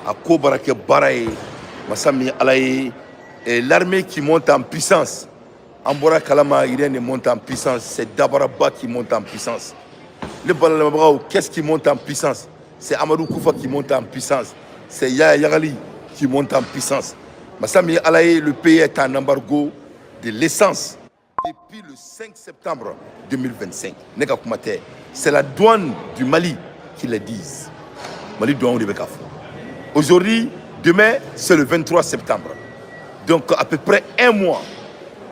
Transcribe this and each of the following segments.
à Kobarake Baraye, Massami Alaye, et l'armée qui monte en puissance. Ambora Kalama, Irène monte en puissance. C'est Dabaraba qui monte en puissance. Le Balamabrao, qu'est-ce qui monte en puissance? C'est Amadou Koufa qui monte en puissance. C'est Yaya Yagali qui monte en puissance. Massami Alaye, le pays est en embargo de l'essence depuis le 5 septembre 2025. C'est la douane du Mali qui le disent. Mali douane de Bekafou. Aujourd'hui, demain, c'est le 23 septembre. Donc, à peu près un mois,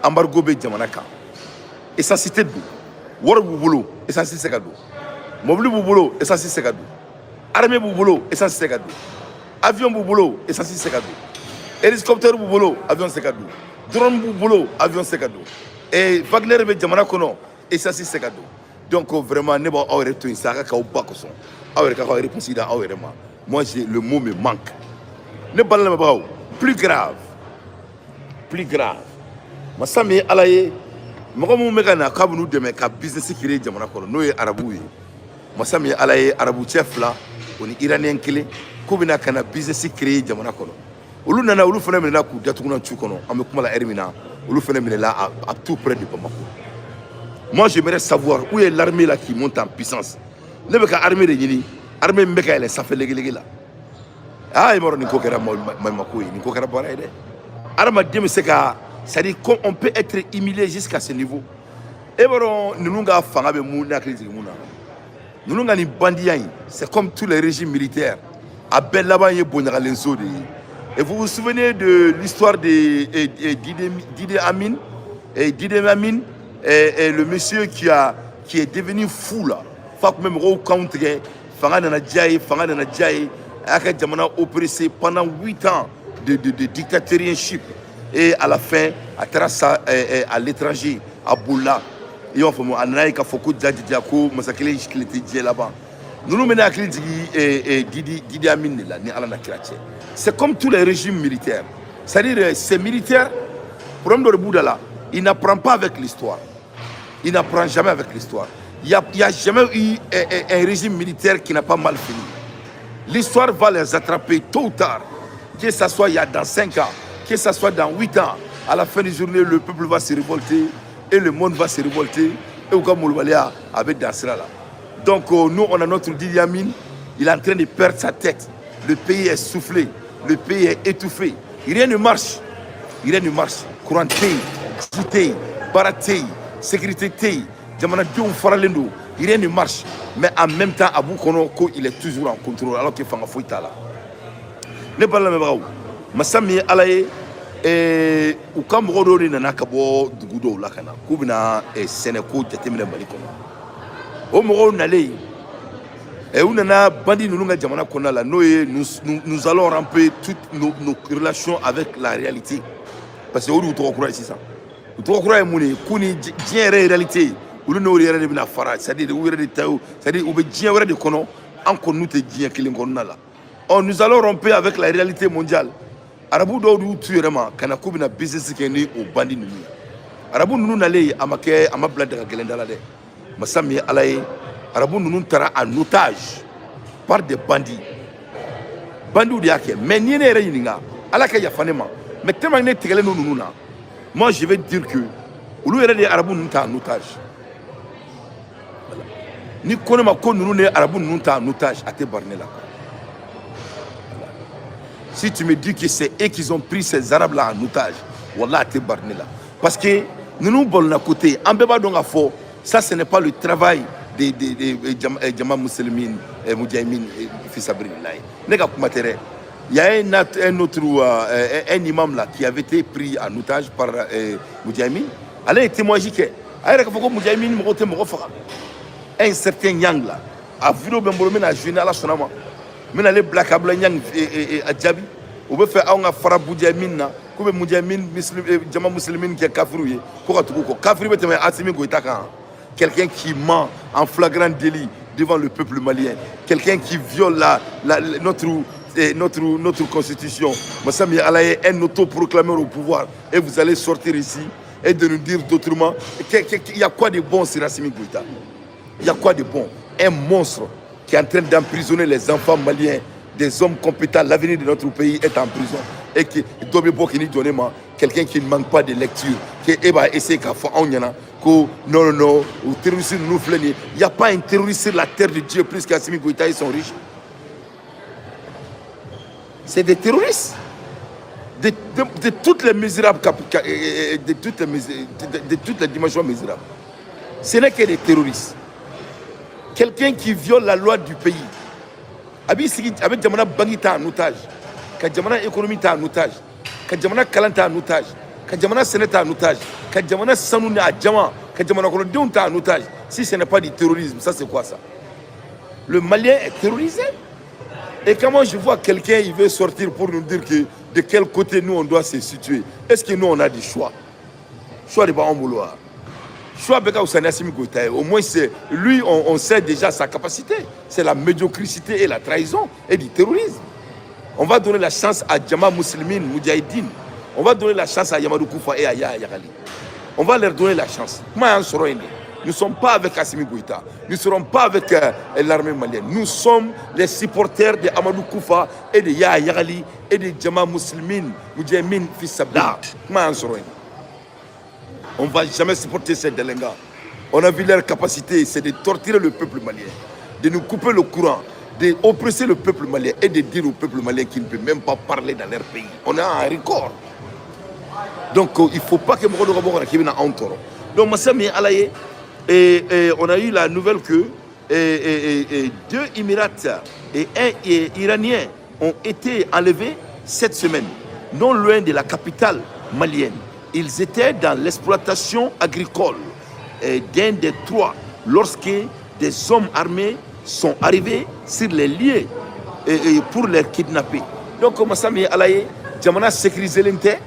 embargo be Djamanaka. Essentialité de War Boubolo, essentialité c'est cadeau. Mobile Boubolo, essentialité c'est cadeau. Armée Boubolo, essentialité c'est cadeau. Avion Boubolo, essentialité c'est cadeau. Hélicoptère Boubolo, avion c'est cadeau. Drone Boubolo, avion c'est cadeau. Et Wagner be Djamanaka, essentialité c'est cadeau. Donc, vraiment, ne pas avoir tout ça, moi, le mot me manque. Ne pas le plus grave. Plus grave. Masami alaye mogomu megana kabunu deme ka business kire jamana kono no ye arabu ye masami alaye arabu chef la oni iranien kile ko bina kana business kire jamana kono olu nana olu fene mena ku datuguna chu kono am kuma la hermina olu fene mena là à tout près de Bamako. Moi j'aimerais savoir où est l'armée là qui monte en puissance. Ne be ka armée de yini armée mbeka elle ça fait légué là ah il moro ni ko kera Bamako ni ko kera bara ide arma dem se ka. C'est-à-dire qu'on peut être humilié jusqu'à ce niveau. Et bon, nous c'est comme tous les régimes militaires. Et vous vous souvenez de l'histoire de Didi Amin et le monsieur qui est devenu fou là. Même oppressé pendant 8 ans de dictatorship. Et à la fin, à l'étranger, à Boula, et on fait un foko Djadjako, Masakele, qui était là-bas. Nous nous menons à Didi Amin, c'est comme tous les régimes militaires. C'est-à-dire, ces militaires, problème de Bouddha là, ils n'apprennent pas avec l'histoire. Ils n'apprennent jamais avec l'histoire. Il n'y a jamais eu un régime militaire qui n'a pas mal fini. L'histoire va les attraper tôt ou tard, que ce soit il y a dans 5 ans. Que ce soit dans 8 ans, à la fin de journée, le peuple va se révolter et le monde va se révolter. Et au cas Mouloubalia avec dansé là. Donc nous, on a notre Didi Amin, il est en train de perdre sa tête. Le pays est soufflé, le pays est étouffé. Rien ne marche. Rien ne marche. Courant Tei, Baratei, sécurité Tei, Djamana Diou Faralendo, rien ne marche. Mais en même temps, Abou Konoko, il est toujours en contrôle alors qu'il fait un fouille là. Ne parle même pas. Masami alaye u ka mɔgɔ dɔw de nana ka bɔ dugu dɔw la ka na k'u bɛna sɛnɛko jateminɛ Mali kɔnɔ o mɔgɔw nalen u nana bandi ninnu ka jamana kɔnɔna la n'o ye nous allons ramper toutes nos relations avec la réalité parce que o de y'u tɔgɔ kura ye sisan u tɔgɔ kura ye mun ye k'u ni diɲɛ yɛrɛ ye réalité olu n'o yɛrɛ de bɛna fara c'est-à-dire u yɛrɛ de ta c'est-à-dire u bɛ diɲɛ wɛrɛ de kɔnɔ an kɔni n'u tɛ diɲɛ kelen kɔnɔna la nous allons romper avec la réalité mondiale. Arabu dɔw y'u tu yɛrɛ ma ka na k'u bɛna business kɛ ni o bandi ninnu ye arabu ninnu nalen a ma bila daga gɛlɛn da la dɛ masa min ye ala ye arabu ninnu taara en otage par des bandits bandiw de y'a kɛ mais n'i ye ne yɛrɛ ɲininka ala ka yafa ne ma mais tellement ne tigɛlen don ninnu na moi je vais dire que olu yɛrɛ de ye arabu ninnu ta en otage ni ko ne ma ko ninnu de ye arabu ninnu ta en otage a tɛ bari ne la. Si tu me dis que c'est eux qui ont pris ces Arabes-là en otage, Wallah, t'es barné là. Parce que nous nous bolons à côté. En béba donc à fond, ça ce n'est pas le travail des Jama Mousselimine et Moudjahimine et Fils Abri. Il y a un autre un imam là qui avait été pris en otage par Moudjahimine. Allez témoigner que Moudjahimine un certain Yang là a vu le Bembolomé à jouer à la Sonama. Mais les Black Ablanyang et Adjabi, on veut faire un Farah Boudjamina, comme Moudjamine, Jama Mousselimine qui est Kafrouye, Kafrouye, quelqu'un qui ment en flagrant délit devant le peuple malien, quelqu'un qui viole notre constitution. Massami Alaye est un autoproclameur au pouvoir et vous allez sortir ici et de nous dire d'autrement, il y a quoi de bon sur Assimi Goïta? Il y a quoi de bon? Un monstre qui est en train d'emprisonner les enfants maliens des hommes compétents, l'avenir de notre pays est en prison. Et que quelqu'un qui ne manque pas de lecture, qui va essayer qu'à faire non, ou terroristes nous flânent. Il n'y a pas un terroriste sur la terre de Dieu plus qu'Assimi Goïta, ils sont riches. C'est des terroristes. De toutes les misérables, de toutes les dimensions misérables. Ce n'est que des terroristes. Quelqu'un qui viole la loi du pays. Avec Djamana Bangita en otage, que Djamana économie en otage, que Djamana Kalanta en otage, que Djamana Sénata en otage, que Djamana Sanouna à Djama, que Djamana Kolodon en otage. Si ce n'est pas du terrorisme, ça c'est quoi ça? Le Malien est terrorisé. Et comment je vois quelqu'un, il veut sortir pour nous dire que de quel côté nous on doit se situer. Est-ce que nous on a des choix? Choix de Bahamouloa. Choix de Assimi Goïta. Au moins, lui, on sait déjà sa capacité. C'est la médiocrité et la trahison et du terrorisme. On va donner la chance à Djama Mouslimine, Moudjahidine. On va donner la chance à Yamadou Koufa et à Yahya Yagali. On va leur donner la chance. Nous ne sommes pas avec Assimi Goïta. Nous ne serons pas avec l'armée malienne. Nous sommes les supporters de Amadou Koufa et de Yahya Yagali et de Djama Mouslimine, Moudjahidine, fils Sabda. On ne va jamais supporter ces délinquants. On a vu leur capacité, c'est de torturer le peuple malien, de nous couper le courant, d'oppresser le peuple malien et de dire au peuple malien qu'il ne peut même pas parler dans leur pays. On a un record. Donc il ne faut pas que nous nous en tort. Donc on a eu la nouvelle que 2 Émirats et 1 Iranien ont été enlevés cette semaine, non loin de la capitale malienne. Ils étaient dans l'exploitation agricole d'un des 3 lorsque des hommes armés sont arrivés sur les lieux pour les kidnapper. Donc, comme ça, Djamana sécurisé l'intérêt,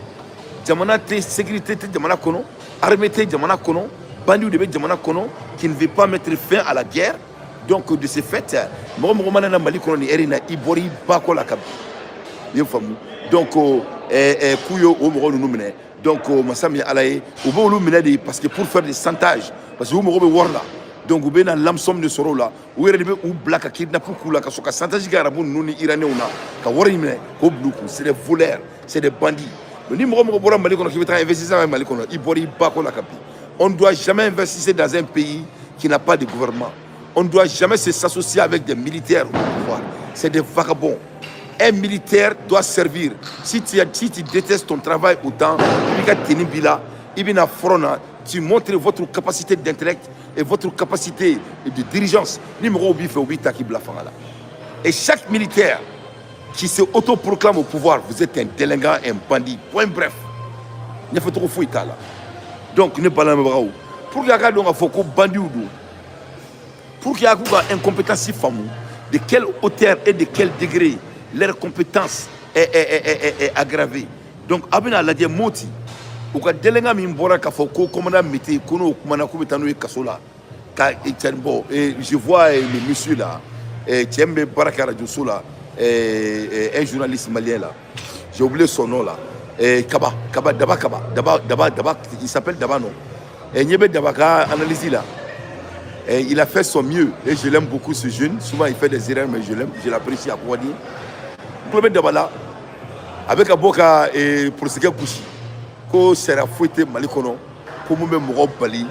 Djamana sécurité, Djamana Kono, armée, Djamana Kono, bandit de Djamana Kono, qui ne veut pas mettre fin à la guerre. Donc, de ce fait, donc, Kouyo, donc, Massami Alaye, parce que pour faire des chantages, parce que vous me warla, donc vous avez l'amsomme de Soro là, vous avez ou black à kidnapper Kula, parce que chantage garabou, nous, Iranais, c'est des voleurs, c'est des bandits. On ne doit jamais investir dans un pays qui n'a pas de gouvernement. On ne doit jamais s'associer avec des militaires au pouvoir. C'est des vagabonds. Un militaire doit servir. Si tu détestes ton travail autant, tu montres votre capacité d'intellect et votre capacité de dirigeance. Et chaque militaire qui se autoproclame au pouvoir, vous êtes un délinquant, un bandit. Point bref. Donc, ne pas pour qu'il y ait un bandit ou pour qu'il y ait une incompétence de quelle hauteur et de quel degré leur compétence est aggravée. Donc, Abina l'a dit, Moti, ou quand délinquant Mimbora Kafoko, commandant Mété, Kono, Manakoumetano et Kasola, et je vois le monsieur là, Tchembe Barakara Djoussola, un journaliste malien là, j'ai oublié son nom là, Daba, il s'appelle Daba, non? Et Nyebe Dabaka analyse là. Et il a fait son mieux et je l'aime beaucoup ce jeune. Souvent il fait des erreurs mais je l'aime, je l'apprécie à quoi dire. Claude Dabala avec Aboka et pour ce qui est couché, ko sera fouetté malikono, ko mu même Bali,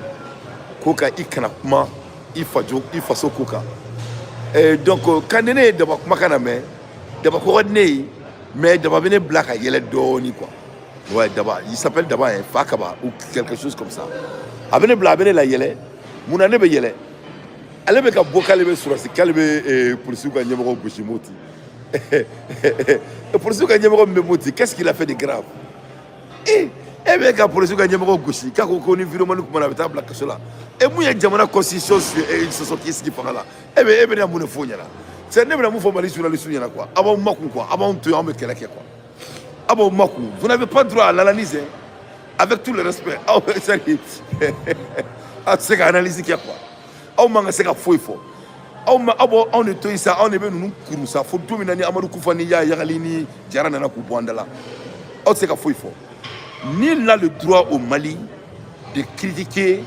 koka ikanakuma, ifajo, ifaso koka. Et donc quand né Dabaka makaname, Dabaka coordonné mais Dabaka venait black à yele doni quoi. Ouais, Daba, il s'appelle Daba, hein, Fakaba ou quelque chose comme ça. Abene bla, abene la yele, mon année be yele. Elle be ka bokale be sur ce calme pour ce que nyamoro bushimoti. Pour ce que nyamoro memoti, qu'est-ce qu'il a fait de grave? Et be ka pour ce que nyamoro gushi, ka ko koni environnement ko na beta black cela. Et mouya jamana constitution et ils se sont qui qui fera là. Be na mon fonya là. C'est ne na mo fo mali journaliste nya quoi. Aba maku quoi, aba on te am kela quoi. Aba maku, vous n'avez pas droit à l'analyse avec tout le respect. Ah c'est c'est analyser qui a quoi. On est tous ça, on est venu nous ça. Faut dominer Amadou Koufani ya Yagalini, Diarana na Koubouandala. On sait qu'il faut. Nul n'a le droit au Mali de critiquer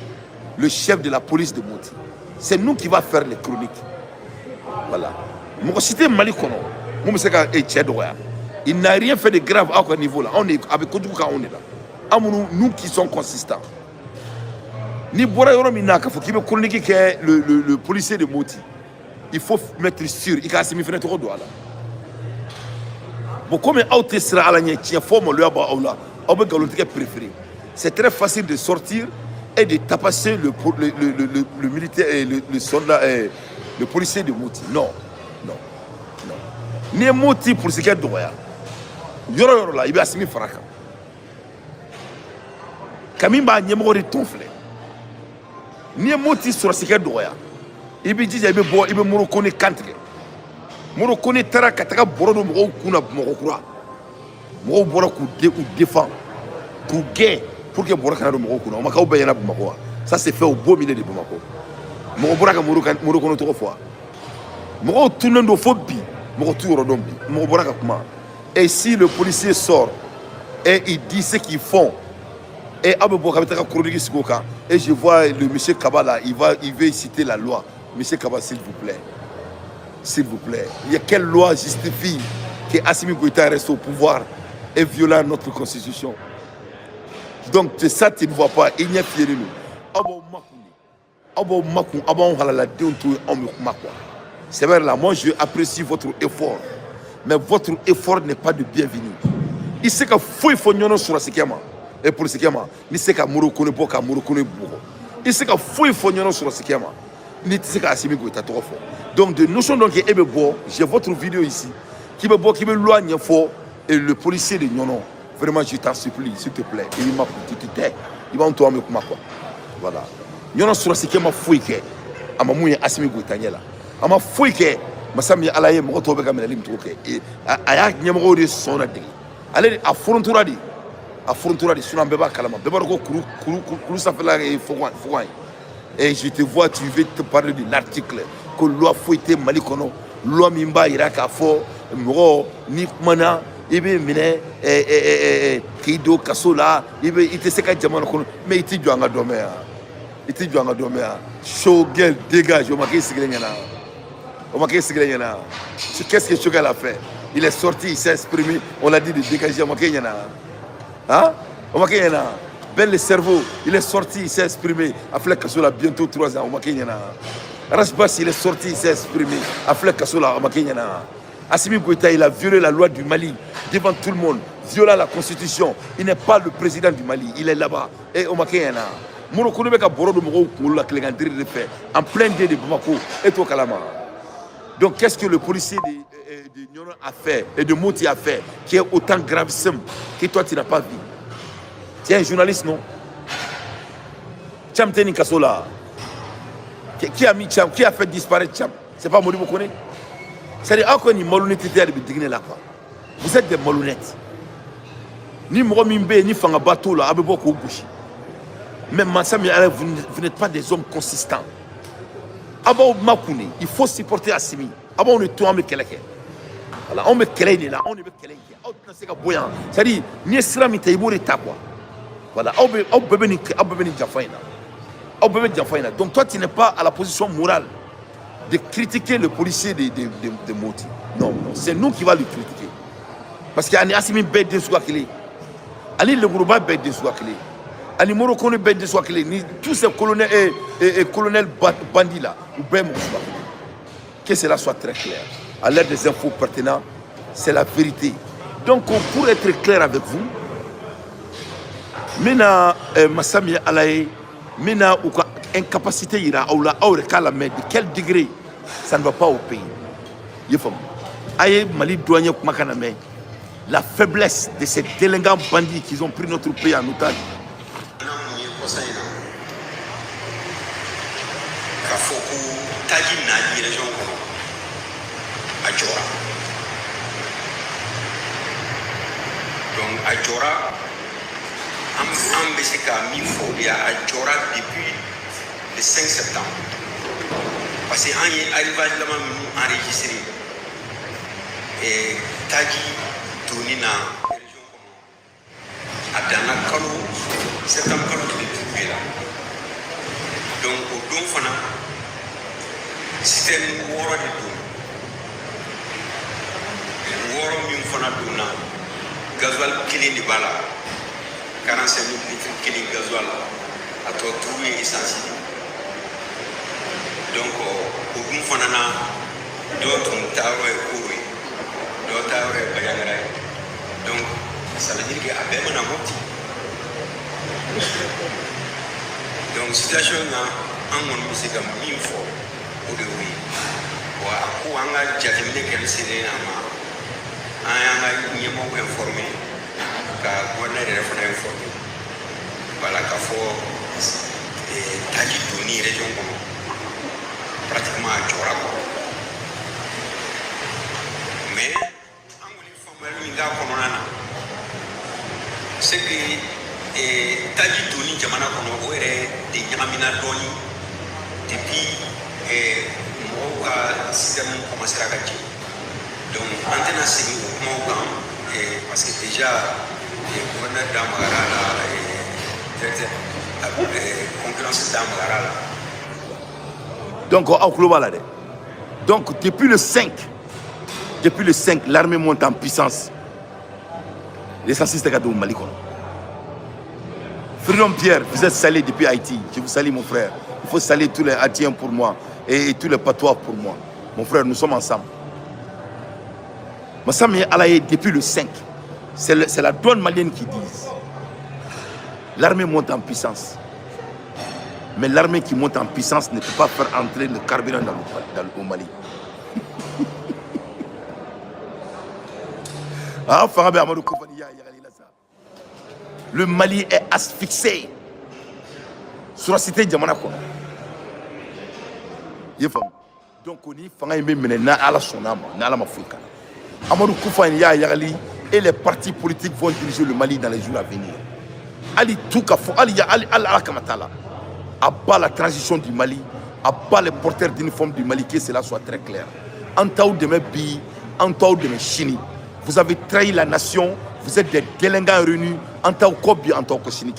le chef de la police de Moti. C'est nous qui va faire les chroniques. Voilà. Moi cité Mali kono. Moi, c'est il n'a rien fait de grave à ce niveau-là. On est avec Kodouka, on est là. Nous qui sommes consistants. Ni Bora Yoromina, il faut chroniquer que le policier de Moti. Il faut mettre sûr. Il a semi fenêtre au doigt là. Bon, comme autre sera à la nière, il faut me le avoir là. On peut galonter préféré. C'est très facile de sortir et de tapasser le militaire et le soldat et le policier de Moti. Non, non, non. Ni Moti pour ce qui est droit. Yoro là, il va semi fracas. Kamimba nyemoro de tonfle. Ni Moti sur ce qui est droit. Il veut dire il veut me reconnaître kantre. Me reconnaître tara kataka borodo mo kuna mo kura. Mo boro ku défend. Pour gay pour que boro kana mo kuna. On m'a ka obeyana Bamako. Ça c'est fait au beau milieu de Bamako. Mo boro ka mo reconnaître trop fois. Mo tourne de phobie. Mo tourne dombi. Mo boro ka kuma. Et si le policier sort et il dit ce qu'ils font et et je vois le monsieur Kabala, il veut citer la loi. Monsieur Kabala, s'il vous plaît. S'il vous plaît. Il y a quelle loi justifie que Assimi Goïta reste au pouvoir et violant notre constitution? Donc c'est ça tu ne vois pas. Il n'y a fier de nous. C'est vrai là, moi je apprécie votre effort. Mais votre effort n'est pas de bienvenue. Il sait qu'il faut nous sur la séquema. Et pour le séquema, il sait qu'il faut nous pour Mouroukone Bourg. Il sait qu'il faut nous sur la séquema. Il sait qu'il Assimi Goïta trop fort. Donc de notion donc j'ai votre vidéo ici qui me loigne fort et le policier de Nyonon. Vraiment je t'en supplie, s'il te plaît. Il m'a il va en toi avec moi quoi. Voilà. Nyonon sur la séquema fouille que Amamouye Assimi Goïta là. Ama fouille que Masami alaye mo to be gamela lim troke e aya nyamro de sona de ale a frontura di suna beba kalama beba ko kuru ça fait la fowan et je te vois tu veux te parler de l'article que loi fouité malikono loi mimba iraka fo mo ni mana ibe mine kido kasola ibe ite seka jamana kono mais iti juanga domea show girl dégage o maki siglengena. Qu'est-ce que Chogal a fait? Il est sorti, il s'est exprimé. On l'a dit de dégager. Hein? Ben le cerveau, il est sorti, il s'est exprimé. Aflek Kassola, bientôt 3 ans. Rasbas, il est sorti, il s'est exprimé. Aflek Kassola, Assimi Goïta, il a violé la loi du Mali devant tout le monde, violant la constitution. Il n'est pas le président du Mali, il est là-bas. Et Omakeyana. Mouroukounebeka Boro de Moro, la Klégandri de fait, en plein dé de Bamako, et au Kalama. Donc, qu'est-ce que le policier de Nyonon a fait et de Moti a fait qui est autant gravissime que toi, tu n'as pas vu? Tu es un journaliste, non? Cham Teni Kassola. Qui a mis Cham? Qui a fait disparaître Cham? C'est pas Modibo Kone? C'est-à-dire, encore une malhonnêteté à digner là. Vous êtes des malhonnêtes. Ni Moromimbe, ni Fangabato, là, Abebo Koubushi. Même Mansami, vous n'êtes pas des hommes consistants. Avant Makouni, il faut supporter Assimi. Avant on est tout en Mekeleke. Voilà, on me Keleke là, on est Mekeleke. C'est-à-dire, ni Sram Taïbour et quoi. Voilà, on peut venir Jafaina. Donc toi, tu n'es pas à la position morale de critiquer le policier de Moti. Non, c'est nous qui va le critiquer. Parce qu'il y a Assimi Bed de Souakili. Ali le Gourouba Bed de Souakili. Ali Morokone Bed de Souakili. Tous ces colonels et colonels bandits là. Que cela soit très clair. À l'aide des infos pertinentes, c'est la vérité. Donc, pour être clair avec vous, maintenant, Massami Alaye, maintenant, incapacité ira, de quel degré ça ne va pas au pays. Aïe, Mali douanier, la faiblesse de ces délinquants bandits qui ont pris notre pays en otage. Taji na région kono a Jora. Donc a Jora am be se ka mi fo ya a Jora depuis le 5 septembre. Parce que on est arrivage là même enregistré et Taji toni na région kono a dana kalo septembre kalo de là. Donc au don fana système woro de tout jamana donna gasoil kelen de b'a la 45 000 litres kelen gasoil a tɔ turu ye essence donc o dun fana na dɔw tun ta yɔrɔ ye Koro ye dɔw ta yɔrɔ ye Bajangara ye donc ça veut dire que a bɛɛ mana Mopti donc situation na an kɔni bɛ se ka min fɔ o de y'o ye wa a ko an ka jateminɛ kɛli selen a ma an y'an ka ɲɛmɔgɔw informé ka gouverneur yɛrɛ fana informé voilà k'a fɔ taji donni région kɔnɔ pratiquement a jɔra quoi mais an kɔni faamuyali min k'a kɔnɔna na c'est que taji donni jamana kɔnɔ o yɛrɛ de ɲagamina dɔɔni depuis mɔgɔw ka système commencera ka jigin donc an tɛna segin o kumaw kan parce que déjà gouverneur da magara la concurrence da magara la donc aw tulo b'a la dɛ donc depuis le 5 l'armée monte en puissance l'essentiel tɛ ka don Mali kɔnɔ. Freedom Pierre, vous êtes salé depuis Haïti. Je vous salue, mon frère. Il faut saluer tous les Haïtiens pour moi et tous les patois pour moi. Mon frère, nous sommes ensemble. Massami Alaye, depuis le 5, c'est la douane malienne qui dit. L'armée monte en puissance. Mais l'armée qui monte en puissance ne peut pas faire entrer le carburant au Mali. Le Mali est asphyxié sur la cité Djamana. Donc on y fait na ala sonama na ala mafrika. Amadou Koufa Yagali et les partis politiques vont diriger le Mali dans les jours à venir. Ali Toukafo, Ali Kamatala, à bas la transition du Mali, à bas les porteurs d'uniforme du Mali, que cela soit très clair. En taou de mes billes, en taou de mes chini, vous avez trahi la nation, vous êtes des délinquants réunis, en taou Kobi, en taou Koshini.